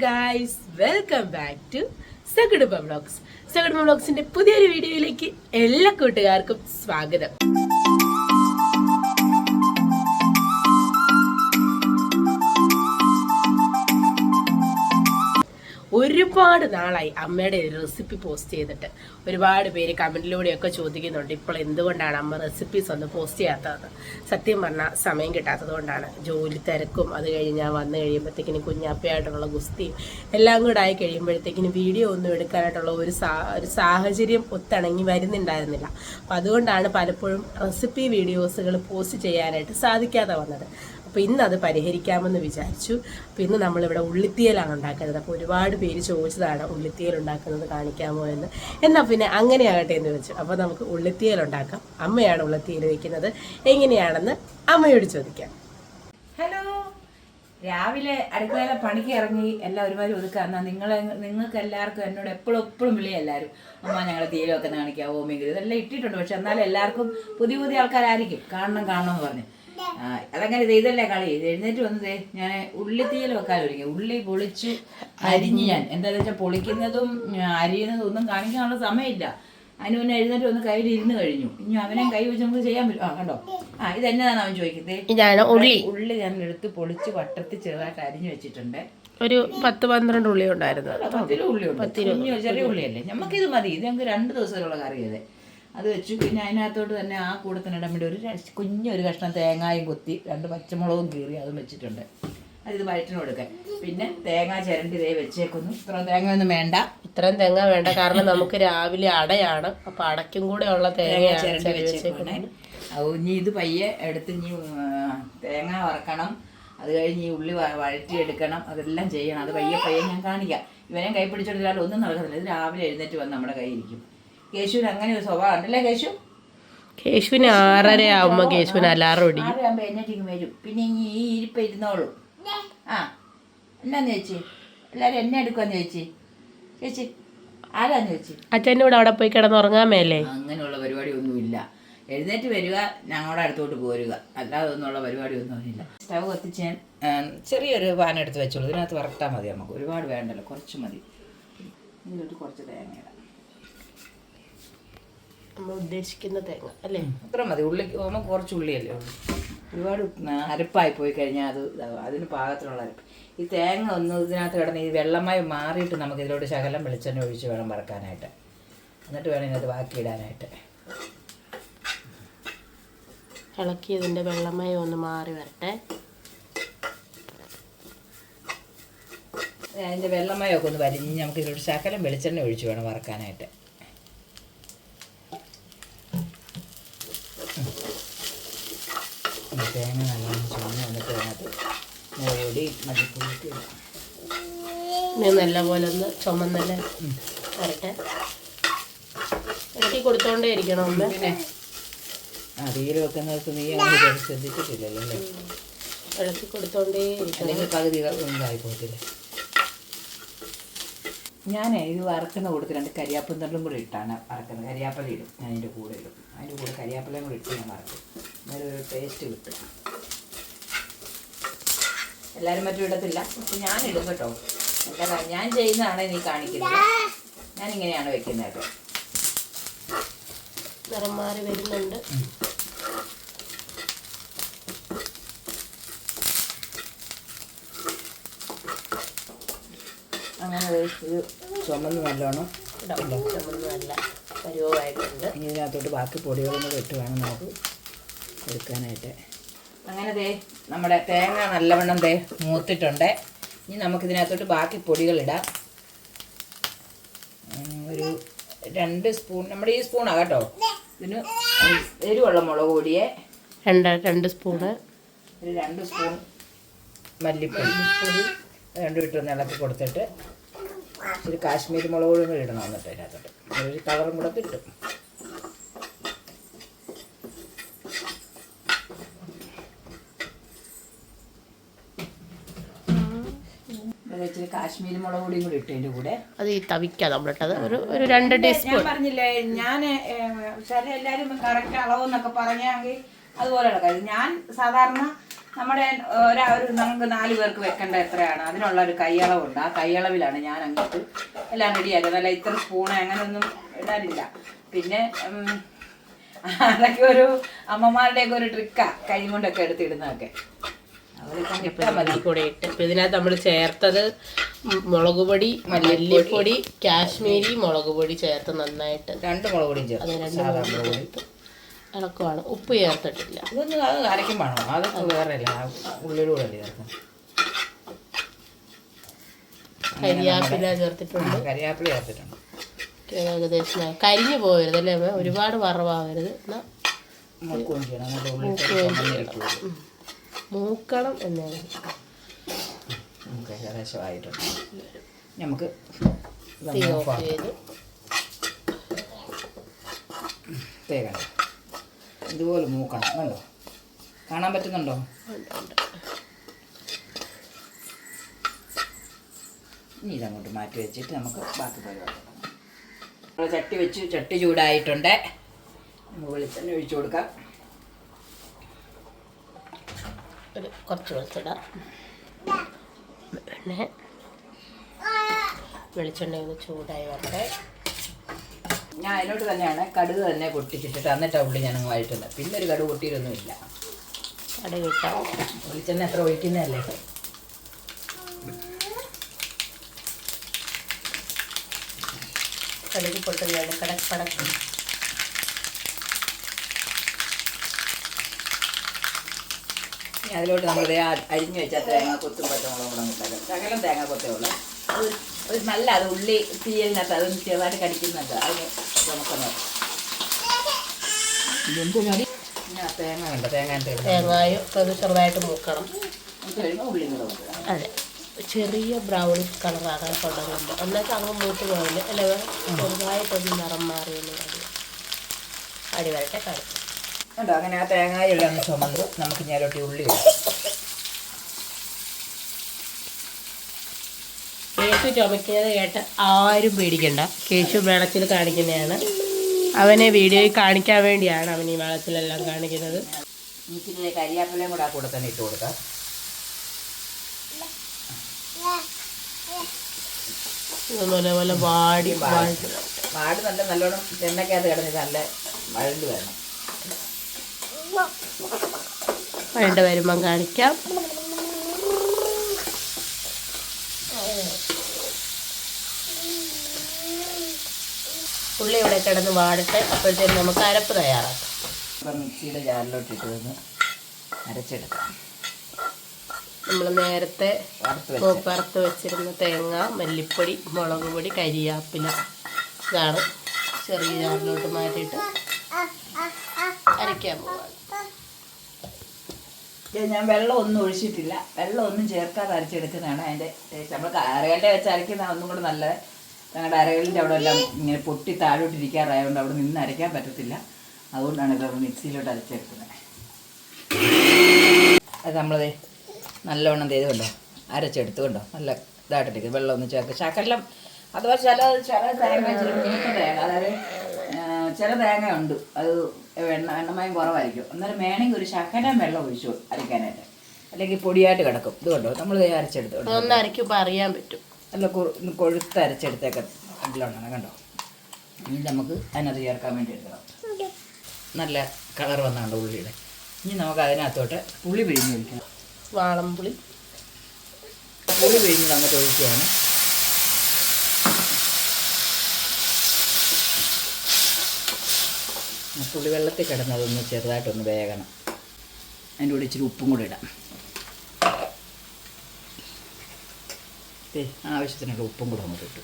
Guys, welcome back to Sakudumba vlogs. Sakudumba വ്ളോഗ്സിന്റെ പുതിയൊരു വീഡിയോയിലേക്ക് എല്ലാ കൂട്ടുകാർക്കും സ്വാഗതം. ഒരുപാട് നാളായി അമ്മയുടെ റെസിപ്പി പോസ്റ്റ് ചെയ്തിട്ട്. ഒരുപാട് പേര് കമൻറ്റിലൂടെയൊക്കെ ചോദിക്കുന്നുണ്ട് ഇപ്പോൾ എന്തുകൊണ്ടാണ് അമ്മ റെസിപ്പീസ് ഒന്നും പോസ്റ്റ് ചെയ്യാത്തത്. സത്യം പറഞ്ഞാൽ സമയം കിട്ടാത്തത് കൊണ്ടാണ്. ജോലി തിരക്കും, അത് കഴിഞ്ഞാൽ വന്നു കഴിയുമ്പോഴത്തേക്കിനും കുഞ്ഞാപ്പയായിട്ടുള്ള ഗുസ്തിയും എല്ലാം കൂടെ ആയി കഴിയുമ്പോഴത്തേക്കിനും വീഡിയോ ഒന്നും എടുക്കാനായിട്ടുള്ള ഒരു സാഹചര്യം ഒത്തിണങ്ങി വരുന്നുണ്ടായിരുന്നില്ല. അപ്പോൾ അതുകൊണ്ടാണ് പലപ്പോഴും റെസിപ്പി വീഡിയോസുകൾ പോസ്റ്റ് ചെയ്യാനായിട്ട് സാധിക്കാതെ വന്നത്. അപ്പോൾ ഇന്ന് അത് പരിഹരിക്കാമെന്ന് വിചാരിച്ചു. അപ്പോൾ ഇന്ന് നമ്മളിവിടെ ഉള്ളിത്തീയലാണ് ഉണ്ടാക്കുന്നത്. അപ്പോൾ ഒരുപാട് പേര് ചോദിച്ചതാണ് ഉള്ളിത്തീയൽ ഉണ്ടാക്കുന്നത് കാണിക്കാമോ എന്ന്. എന്നാൽ പിന്നെ അങ്ങനെയാകട്ടെ എന്ന് വെച്ചു. അപ്പോൾ നമുക്ക് ഉള്ളിത്തീയൽ ഉണ്ടാക്കാം. അമ്മയാണ് ഉള്ളിത്തീയൽ വയ്ക്കുന്നത്. എങ്ങനെയാണെന്ന് അമ്മയോട് ചോദിക്കാം. ഹലോ, രാവിലെ അടുക്കളയിലെ പണിക്ക് ഇറങ്ങി എല്ലാം ഒരുമാതിരി ഒതുക്കാം. എന്നാൽ നിങ്ങൾക്ക് എല്ലാവർക്കും എന്നോട് എപ്പോഴും വിളിയും എല്ലാവരും, അമ്മ ഞങ്ങൾ തീരമൊക്കെ കാണിക്കാവോ മെങ്കിൽ ഇതെല്ലാം ഇട്ടിട്ടുണ്ട്. പക്ഷെ എന്നാലും എല്ലാവർക്കും പുതിയ ആൾക്കാരായിരിക്കും കാണണം പറഞ്ഞ്. അതങ്ങനെ ഇതല്ലേ കളി. എഴുന്നേറ്റ് വന്നതേ ഞാൻ ഉള്ളിത്തീയൽ വെക്കാൻ ഒരുങ്ങി. ഉള്ളി പൊളിച്ച് അരിഞ്ഞ് ഞാൻ എന്താണെന്ന് വെച്ചാൽ പൊളിക്കുന്നതും അരിയുന്നതും ഒന്നും കാണിക്കാനുള്ള സമയമില്ല. അതിന് മുന്നേ എഴുന്നേറ്റ് വന്ന് കയ്യിൽ ഇരുന്ന് കഴിഞ്ഞു. ഇനി അവനെ കൈ വെച്ച് നമുക്ക് ചെയ്യാൻ പറ്റും. കണ്ടോ, ഇതെന്നതാണ് അവൻ ചോദിക്കുന്നത്. ഉള്ളി ഞാൻ എടുത്ത് പൊളിച്ച് വട്ടത്തിൽ ചെറുതായിട്ട് അരിഞ്ഞു വെച്ചിട്ടുണ്ട്. ഒരു 10-12 ഉള്ളി ഉണ്ടായിരുന്നു. 10 ഉള്ളിയുണ്ട്. ചെറിയ ഉള്ളിയല്ലേ, നമുക്കിത് മതി. ഇത് ഞങ്ങൾക്ക് 2 ദിവസത്തിലുള്ള കറി അതെ. അത് വെച്ചു. പിന്നെ അതിനകത്തോട്ട് തന്നെ ആ കൂടത്തിനിടാൻ വേണ്ടി ഒരു കഷ്ണം തേങ്ങായും കൊത്തി 2 പച്ചമുളകും കീറി അതും വെച്ചിട്ടുണ്ട്. അതിത് വയറ്റിന് കൊടുക്കാൻ. പിന്നെ തേങ്ങ ചിരണ്ടി ഇതേ വെച്ചേക്കുന്നു. ഇത്രയും തേങ്ങയൊന്നും വേണ്ട. ഇത്രയും തേങ്ങ വേണ്ട, കാരണം നമുക്ക് രാവിലെ അടയാണ്. അപ്പൊ അടയ്ക്കും കൂടെ ഉള്ള തേങ്ങ ചിരണ്ടി വെച്ചേക്കണേ. ഇനി ഇത് പയ്യെ എടുത്ത് ഇനി തേങ്ങ വറക്കണം. അത് കഴിഞ്ഞ് ഈ ഉള്ളി വഴറ്റിയെടുക്കണം. അതെല്ലാം ചെയ്യണം. അത് പയ്യെ ഞാൻ കാണിക്കാം. ഇവനെ കൈ പിടിച്ചെടുത്താൽ ഒന്നും നടക്കത്തില്ല. ഇത് രാവിലെ എഴുന്നേറ്റ് വന്ന് നമ്മുടെ കയ്യിരിക്കും. കേശുവിന് അങ്ങനെ ഒരു സ്വഭാവം ഉണ്ടല്ലേ. കേശുവിന് 6:30 ആവുമ്പോൾ കേശുവിന് അലാറം ഓടി 6:30 എന്നെ വരും. പിന്നെ ഈ ഇരിപ്പ് ഇരുന്നോളൂ. എന്നാന്ന് ചേച്ചി എല്ലാവരും എന്നെ എടുക്കുവാന്ന് ചേച്ചി ആരാന്ന് ചേച്ചി. അച്ഛൻ്റെ കൂടെ അവിടെ പോയി കിടന്നുറങ്ങാൻ മേലേ. അങ്ങനെയുള്ള പരിപാടിയൊന്നുമില്ല. എഴുന്നേറ്റ് വരിക, ഞങ്ങളുടെ അടുത്തോട്ട് പോരുക, അല്ലാതെ ഒന്നുള്ള പരിപാടിയൊന്നുമില്ല. സ്റ്റവ് കത്തിച്ച് ചെറിയൊരു പാൻ എടുത്ത് വെച്ചോളൂ. ഇതിനകത്ത് വറുത്താൽ മതി. നമുക്ക് ഒരുപാട് വേണ്ടല്ലോ, കുറച്ച് മതി. ഇതിലോട്ട് കുറച്ച് തേങ്ങ ഇടാം. നമ്മൾ ഉദ്ദേശിക്കുന്ന തേങ്ങ അല്ലേ, അത്ര മതി. നമുക്ക് കുറച്ച് ഉള്ളിയല്ലേ ഉള്ളൂ. ഒരുപാട് അരപ്പായി പോയി കഴിഞ്ഞാൽ അതിന് പാകത്തിനുള്ള അരപ്പ്. ഈ തേങ്ങ ഒന്ന് ഇതിനകത്ത് കിടന്ന് ഈ വെള്ളമായി മാറിയിട്ട് നമുക്ക് ഇതിലോട്ട് ശകലം വെളിച്ചെണ്ണ ഒഴിച്ച് വേണം വറക്കാനായിട്ട്. എന്നിട്ട് വേണം ഇതിനകത്ത് ബാക്കി ഇടാനായിട്ട്. ഇളക്കി ഇതിൻ്റെ വെള്ളമയം ഒന്ന് മാറി വരട്ടെ. അതിൻ്റെ വെള്ളമയമൊക്കെ ഒന്ന് വലിഞ്ഞ് നമുക്ക് ഇതിലോട്ട് ശകലം വെളിച്ചെണ്ണ ഒഴിച്ച് വേണം വറക്കാനായിട്ട്. തേങ്ങ നല്ലോണം ചുവന്ന് വന്നിട്ട് അതിനകത്ത് മുളകുപൊടി മല്ലിപ്പൊടി നല്ല പോലെ ഒന്ന് ചുമന്നല്ലേ വരട്ടെ. ഇറക്കി കൊടുത്തോണ്ടേ ഇരിക്കണം. പിന്നെ തീരെ വെക്കുന്നത് നീ അങ്ങനെ ശ്രദ്ധിച്ചിട്ടില്ലല്ലോ അല്ലേ. ഇളക്കി കൊടുത്തോണ്ടേ അല്ലെങ്കിൽ പകുതി ഇതായി പോകത്തില്ലേ. ഞാൻ ഇത് വറക്കുന്ന കൂട്ടത്തിൽ 2 കരിയാപ്പും തണ്ടും കൂടി ഇട്ടാണ് വറക്കുന്നത്. കരിയാപ്പല ഇടും ഞാൻ അതിൻ്റെ കൂടെ ഇടും. അതിൻ്റെ കൂടെ കരിയാപ്പലയും കൂടി ഇട്ട് ഞാൻ വറക്കും. നല്ലൊരു ടേസ്റ്റ് കിട്ടും. എല്ലാവരും മറ്റും ഇടത്തില്ല, പക്ഷെ ഞാൻ ഇടും കേട്ടോ. എന്താ ഞാൻ ചെയ്യുന്നതാണ് നീ കാണിക്കുന്നത്. ഞാനിങ്ങനെയാണ് വെക്കുന്നത്. നിറം മാറി വരുന്നുണ്ട്. അങ്ങനെ ഇത് ചുമന്ന് നല്ലോണം ചുമന്ന് നല്ല പരുവമായിട്ടുണ്ട്. ഇതിനകത്തോട്ട് ബാക്കി പൊടികളും കൂടെ ഇട്ട് വേണം നമുക്ക് എടുക്കാനായിട്ട്. അങ്ങനെ നമ്മുടെ തേങ്ങ നല്ലവണ്ണം മൂത്തിട്ടുണ്ട്. ഇനി നമുക്കിതിനകത്തോട്ട് ബാക്കി പൊടികളിടാം. ഒരു 2 സ്പൂൺ, നമ്മുടെ ഈ സ്പൂണാണ് കേട്ടോ. ഇതിന് എരിവുള്ള മുളക് പൊടിയെ 2 സ്പൂണ്, ഒരു 2 സ്പൂൺ മല്ലിപ്പൊടി രണ്ടും ഇട്ടൊന്ന് ഇളക്കി കൊടുത്തിട്ട് ഒരു കാശ്മീരി മുളക് പൊടിയും കൂടി ഇടണം. എന്നിട്ട് അതിനകത്തോട്ട് ഒരു കളറും കൂടെ കിട്ടും. ഇച്ചിരി കാശ്മീരി മുളക് പൊടിയും കൂടി ഇട്ടതിൻ്റെ കൂടെ അത് ഈ തവിക്കാം നമ്മളിട്ടത് ഒരു 2 ടീസ്പൂൺ. ഞാൻ പറഞ്ഞില്ലേ, ഞാൻ ചില എല്ലാവരും കറക്റ്റ് അളവെന്നൊക്കെ പറഞ്ഞെങ്കിൽ അതുപോലെ ഇളക്കാം. ഞാൻ സാധാരണ നമ്മുടെ ഒരു നമുക്ക് 4 പേർക്ക് വെക്കേണ്ട എത്രയാണ് അതിനുള്ള ഒരു കൈയളവുണ്ട്. ആ കൈയളവിലാണ് ഞാൻ അങ്ങോട്ട് എല്ലാം റെഡിയാക്കുന്നത്. അല്ല ഇത്ര സ്പൂണ് അങ്ങനെയൊന്നും ഇടാനില്ല. പിന്നെ അതൊക്കെ ഒരു അമ്മമാരുടെയൊക്കെ ഒരു ട്രിക്കാ, കൈ കൊണ്ടൊക്കെ എടുത്തിടുന്നതൊക്കെ. കൂടെ ഇട്ട് ഇപ്പം ഇതിനകത്ത് നമ്മൾ ചേർത്തത് മുളക് പൊടി, മല്ലിപ്പൊടി, കാശ്മീരി മുളക് പൊടി ചേർത്ത് നന്നായിട്ട് 2 മുളക് പൊടിയും ചേർത്ത് ഇളക്കുവാണ്. ഉപ്പ് ചേർത്തിട്ടില്ല. ഇതൊന്നും അത് അരയ്ക്കും വേണോ? അതൊക്കെ വേറെ അല്ല, ഉള്ളിയുടെ കൂടെ അല്ലേ ചേർക്കാം. കരിയാപ്പില ചേർത്തിട്ടുണ്ട്. കരിയാപ്പില ചേർത്തിട്ടുണ്ട്. ഏകദേശം കരിഞ്ഞു പോകരുത് അല്ലേ, ഒരുപാട് വറവാകരുത്. എന്നാൽ മൂക്കണം എന്നാണ്. ഏകദേശമായിട്ടുണ്ട്. നമുക്ക് തീ ഓഫ് ചെയ്ത് തേക്കണം. ഇതുപോലെ മൂക്കണം. കണ്ടോ, കാണാൻ പറ്റുന്നുണ്ടോ? ഇനി ഇതങ്ങോട്ട് മാറ്റി വെച്ചിട്ട് നമുക്ക് ബാക്കി പരിപാടി. നമ്മൾ ചട്ടി വെച്ച്, ചട്ടി ചൂടായിട്ടുണ്ട്. നമുക്ക് വെളിച്ചെണ്ണ ഒഴിച്ചു കൊടുക്കാം. കുറച്ച് വെളിച്ചിടാം. പിന്നെ വെളിച്ചെണ്ണ ഒന്ന് ചൂടായി വരട്ടെ. ഞാൻ അതിനോട്ട് തന്നെയാണ് കടുക് തന്നെ പൊട്ടിച്ചിട്ടിട്ട് എന്നിട്ടാണ് ഉള്ളി ഞാനങ്ങ് വഴറ്റുന്നത്. പിന്നെ ഒരു കടുക് പൊട്ടിയിട്ടൊന്നുമില്ല. കടുക് ഇട്ടാൽ വെളിച്ചെണ്ണ എത്ര ഒഴിക്കുന്നതല്ലേ. കടുക് പൊട്ടുകയാണ്. കടക്ക് അതിലോട്ട് നമ്മൾ അരിഞ്ഞു വെച്ചാൽ തേങ്ങാക്കൊത്തും പച്ചമുളകും കൂടെ ഇട്ടാലും ശകലം തേങ്ങാക്കൊത്തേ ഉള്ളൂ. അത് ഒരു നല്ല അത് ഉള്ളി തീയലിനകത്ത് അതൊന്ന് ചെറുതായിട്ട് കടിക്കുന്നുണ്ട്. അതിന് നമുക്കൊന്ന് തേങ്ങ വേണ്ട. തേങ്ങായും ചെറുതായിട്ട് മൂക്കണം. കഴിയുമ്പോൾ ഉള്ളി കൂടെ വെക്കുക. അതെ, ചെറിയ ബ്രൗൺ കളറാകാൻ കൊണ്ടുവരുന്നുണ്ട്. എന്നിട്ട് അങ്ങ് മൂത്ത് പോകില്ല. അല്ല, ചെറുതായിട്ടൊന്ന് നിറം മാറിയെന്ന് അടി വരട്ടെ കാണിക്കും. കേട്ടോ, അങ്ങനെ ആ തേങ്ങായുള്ള ഒന്ന് ചുമന്ന് നമുക്ക് ഞാനോട്ടി ഉള്ളി ഇടും. കേശു ചുമക്കുന്നത് കേട്ട് ആരും പേടിക്കണ്ട. കേശു വെള്ളത്തിൽ കാണിക്കുന്നതാണ്. അവനെ വീഡിയോയിൽ കാണിക്കാൻ വേണ്ടിയാണ് അവൻ ഈ വെള്ളത്തിലെല്ലാം കാണിക്കുന്നത്. ഇച്ചിരി കരിയാപ്പിലയും കൂടെ ആ കൂടെ തന്നെ ഇട്ട് കൊടുക്കാം. ഇതുപോലെ വാടി നല്ല നല്ലോണം എണ്ണയ്ക്കകത്ത് കിടന്നിട്ട് നല്ല വഴണ്ട് വരണം. വഴണ്ട് വരുമ്പം കാണിക്കാം. ഉള്ളി ഇവിടെ കിടന്ന് വാടട്ടെ. അപ്പോഴത്തേക്കും നമുക്ക് അരപ്പ് തയ്യാറാക്കാം. ഇപ്പം മിക്സിയുടെ ജാറിലോട്ട് ഇട്ട് അരച്ചെടുക്കാം. നമ്മൾ നേരത്തെ വറുത്ത് വെച്ചിരുന്ന തേങ്ങ, മല്ലിപ്പൊടി, മുളക് പൊടി, കരിയാപ്പില ഇതാണ് ചെറിയ ജാറിലോട്ട് മാറ്റിയിട്ട് അരയ്ക്കാൻ പോവാണ്. ഞാൻ വെള്ളം ഒന്നും ഒഴിച്ചിട്ടില്ല. വെള്ളം ഒന്നും ചേർക്കാതെ അരച്ചെടുക്കുന്നതാണ് അതിൻ്റെ ടേസ്റ്റ്. നമ്മൾ അരകല്ലിൽ വെച്ച് അരയ്ക്കുന്ന ഒന്നും കൂടെ നല്ലത്. ഞങ്ങളുടെ അരകല്ലിൻ്റെ അവിടെ എല്ലാം ഇങ്ങനെ പൊട്ടി താഴോട്ടിരിക്കാറായതുകൊണ്ട് അവിടെ നിന്ന് അരയ്ക്കാൻ പറ്റത്തില്ല. അതുകൊണ്ടാണ് ഇപ്പോൾ മിക്സിയിലോട്ട് അരച്ചെടുക്കുന്നത്. അത് നമ്മളത് നല്ലവണ്ണം ചെയ്ത് കൊണ്ടോ അരച്ചെടുത്ത് കൊണ്ടോ നല്ല ഇതായിട്ടിരിക്കും. വെള്ളം ഒന്നും ചേർത്ത് ശകലം അഥവാ ചില തേങ്ങ വെച്ചിട്ട് മൂത്ത തേങ്ങ, അതായത് ചില തേങ്ങ ഉണ്ട് അത് എണ്ണമയം കുറവായിരിക്കും. അന്നേരം വേണമെങ്കിൽ ഒരു ശകലം വെള്ളം ഒഴിച്ചു അരയ്ക്കാനായിട്ട്, അല്ലെങ്കിൽ പൊടിയായിട്ട് കിടക്കും. ഇത് കൊണ്ടോ നമ്മൾ അരച്ചെടുത്ത് ഒന്ന് അരയ്ക്കുമ്പോൾ അറിയാൻ പറ്റും. നല്ല കൊഴുത്ത് അരച്ചെടുത്തേക്ക് അതിലുണ്ടാണ് കണ്ടോ. ഇനി നമുക്ക് അതിനകത്ത് ചേർക്കാൻ വേണ്ടി എടുക്കണം. നല്ല കളർ വന്നാണ്ട് ഉള്ളിയുടെ. ഇനി നമുക്ക് അതിനകത്തോട്ട് പുളി പിഴിഞ്ഞ് ഒഴിക്കണം. വാളംപുളി പിഴിഞ്ഞ് അങ്ങോട്ട് ഒഴിക്കുകയാണ്. പുളി വെള്ളത്തിൽ കിടന്നതൊന്ന് ചെറുതായിട്ടൊന്ന് വേകണം. അതിൻ്റെ കൂടെ ഇച്ചിരി ഉപ്പും കൂടെ ഇടാം. ആവശ്യത്തിനുള്ള ഉപ്പും കൂടെ അങ്ങോട്ട് ഇട്ടു.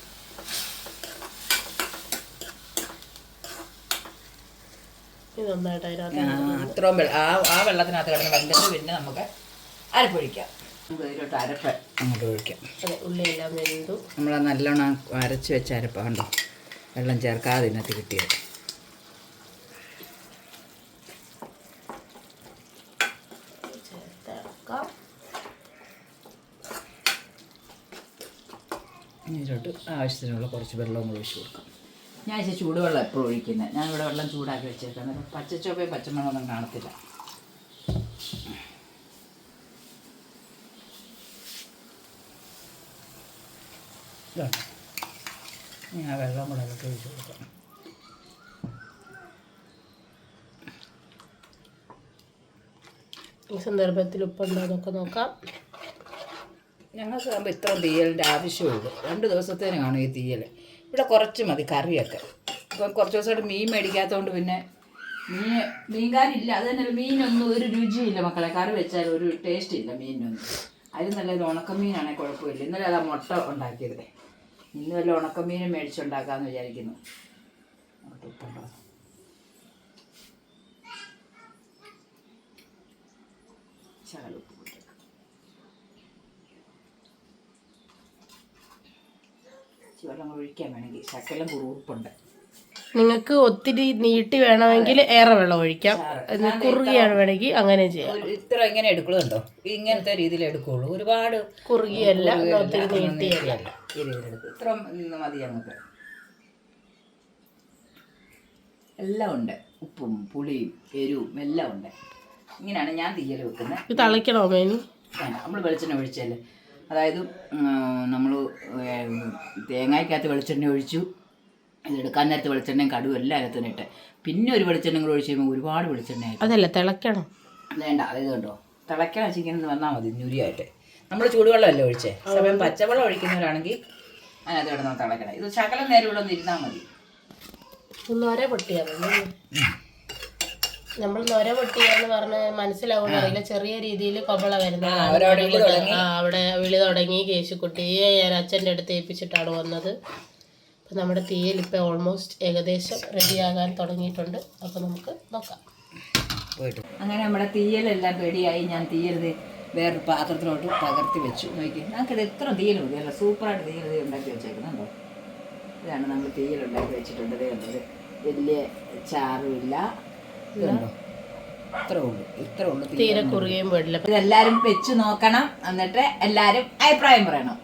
അത്രയും ആ വെള്ളത്തിനകത്ത് കിടന്ന് വെന്തത് പിന്നെ നമുക്ക് അരപ്പൊഴിക്കാം. നമുക്ക് ഇതിലോട്ട് അരപ്പ് അങ്ങോട്ട് ഒഴിക്കാം. ഉള്ളിയെല്ലാം വെന്തു. നമ്മൾ നല്ലോണം അരച്ച് വെച്ച അരപ്പ് കണ്ടോ, വെള്ളം ചേർക്കാതെ ഇതിനകത്ത് കിട്ടിയത്. ഇതിലോട്ട് ആവശ്യത്തിനുള്ള കുറച്ച് വെള്ളവും കൂടി ഒഴിച്ച് കൊടുക്കാം. ഞാൻ ഇച്ചിരി ചൂടുവെള്ളം എപ്പോഴും ഒഴിക്കുന്നത്. ഞാനിവിടെ വെള്ളം ചൂടാക്കി വെച്ചേക്കുന്നത്. പച്ചച്ചോപ്പയും പച്ചമണമൊന്നും കാണത്തില്ല. ഇതാണ്. ഇനി ആ വെള്ളം കൂടെ അതിലോട്ട് ഒഴിച്ച് കൊടുക്കണം. ഈ സന്ദർഭത്തിൽ ഉപ്പുണ്ടോ എന്നൊക്കെ നോക്കാം. ഞങ്ങൾക്ക് ആകുമ്പോൾ ഇത്ര തീയലിൻ്റെ ആവശ്യമുള്ളൂ. 2 ദിവസത്തേന് കാണും ഈ തീയൽ. ഇവിടെ കുറച്ച് മതി കറിയൊക്കെ. ഇപ്പം കുറച്ച് ദിവസമായിട്ട് മീൻ മേടിക്കാത്തതുകൊണ്ട് പിന്നെ മീൻകാരില്ല. അത് തന്നെ മീനൊന്നും ഒരു രുചിയില്ല മക്കളെ. കറി വെച്ചാൽ ഒരു ടേസ്റ്റ് ഇല്ല മീനൊന്നും. അതിന് നല്ലൊരു ഉണക്കമീനാണെങ്കിൽ കുഴപ്പമില്ല. ഇന്നലെ അതാ മുട്ട ഉണ്ടാക്കിയത്. ഇന്ന് വല്ല ഉണക്കമീനും മേടിച്ചുണ്ടാക്കാമെന്ന് വിചാരിക്കുന്നു. ഉപ്പുണ്ടോ? ശകലം ഉപ്പ് കൊടുത്തേക്കാം. വെള്ളം ഒഴിക്കാൻ വേണമെങ്കിൽ ശകലം കുറുപ്പുണ്ട്. നിങ്ങൾക്ക് ഒത്തിരി നീട്ടി വേണമെങ്കിൽ ഏറെ വെള്ളം ഒഴിക്കാം. കുറുകിയാണ് വേണമെങ്കിൽ അങ്ങനെ ചെയ്യാം. ഇത്ര ഇങ്ങനെ എടുക്കുന്നുണ്ടോ? ഇങ്ങനത്തെ രീതിയിൽ എടുക്കുള്ളൂ. ഒരുപാട് കുറുകിയല്ല, ഒത്തിരി നീട്ടിയല്ല. ഈ രീതിയിലെടുക്കും. ഇത്ര മതി ഞങ്ങൾക്ക്. എല്ലാം ഉണ്ട്. ഉപ്പും പുളിയും എരിവും എല്ലാം ഉണ്ട്. ഇങ്ങനെയാണ് ഞാൻ തീയൽ വെക്കുന്നത്. ഇത് തളിക്കണോ മേനി? വേണ്ട, നമ്മൾ വെളിച്ചെണ്ണ ഒഴിച്ചല്ലേ. അതായത് നമ്മൾ തേങ്ങയ്ക്കകത്ത് വെളിച്ചെണ്ണ ഒഴിച്ചു. ഇതെടുക്കാൻ നേരത്തെ വെളിച്ചെണ്ണയും കടുവും എല്ലാം അതിനകത്ത് ഇട്ട് പിന്നെ ഒരു വെളിച്ചെണ്ണ കൂടെ ഒഴിച്ച് കഴിയുമ്പോൾ ഒരുപാട് വെളിച്ചെണ്ണയായി. അതല്ല, തിളക്കണം. വേണ്ട, അതായത് കണ്ടോ തിളയ്ക്കാൻ ചിക്കൻ വന്നാൽ മതി ഞുരിയായിട്ട്. നമ്മൾ ചൂടുവെള്ളമല്ലേ ഒഴിച്ചേ. സമയം പച്ചവെള്ളം ഒഴിക്കുന്നവരാണെങ്കിൽ അതിനകത്ത് കിടന്ന് തിളയ്ക്കണം. ഇത് ശകലം നേരം ഇവിടെ ഒന്ന് ഇരുന്നാൽ മതി. നൊര പൊട്ടിയാ മതി. നമ്മൾ നൊര പൊട്ടിയാന്ന് പറഞ്ഞ് മനസ്സിലാവുന്ന അറിയില്ല. ചെറിയ രീതിയിൽ കൊബള വരുന്നത്. അവിടെ വിളി തുടങ്ങി. കേശുക്കുട്ടിയെ ഞാൻ അച്ഛൻ്റെ അടുത്ത് ഏൽപ്പിച്ചിട്ടാണ് വന്നത്. അപ്പം നമ്മുടെ തീയൽ ഇപ്പം ഓൾമോസ്റ്റ് ഏകദേശം റെഡിയാകാൻ തുടങ്ങിയിട്ടുണ്ട്. അപ്പം നമുക്ക് നോക്കാം. അങ്ങനെ നമ്മുടെ തീയലെല്ലാം റെഡിയായി. ഞാൻ തീയൽ വേറൊരു പാത്രത്തിലോട്ട് പകർത്തി വെച്ചു. നോക്കി, നമുക്കിത് എത്ര തീയൽ മതി. അല്ല, സൂപ്പറായിട്ട് തീയൽ ഉണ്ടാക്കി വെച്ചേക്കുന്നുണ്ടോ? ഇതാണ് നമ്മൾ തീയൽ ഉണ്ടാക്കി വെച്ചിട്ടുണ്ട്. ഇതേണ്ടത് വലിയ ചാറുമില്ല. ഇതുണ്ടോ? ഇത്ര ഉള്ളു. തീരെ കുറുകയും പാടില്ല. ഇതെല്ലാവരും വെച്ച് നോക്കണം. എന്നിട്ട് എല്ലാവരും അഭിപ്രായം പറയണം.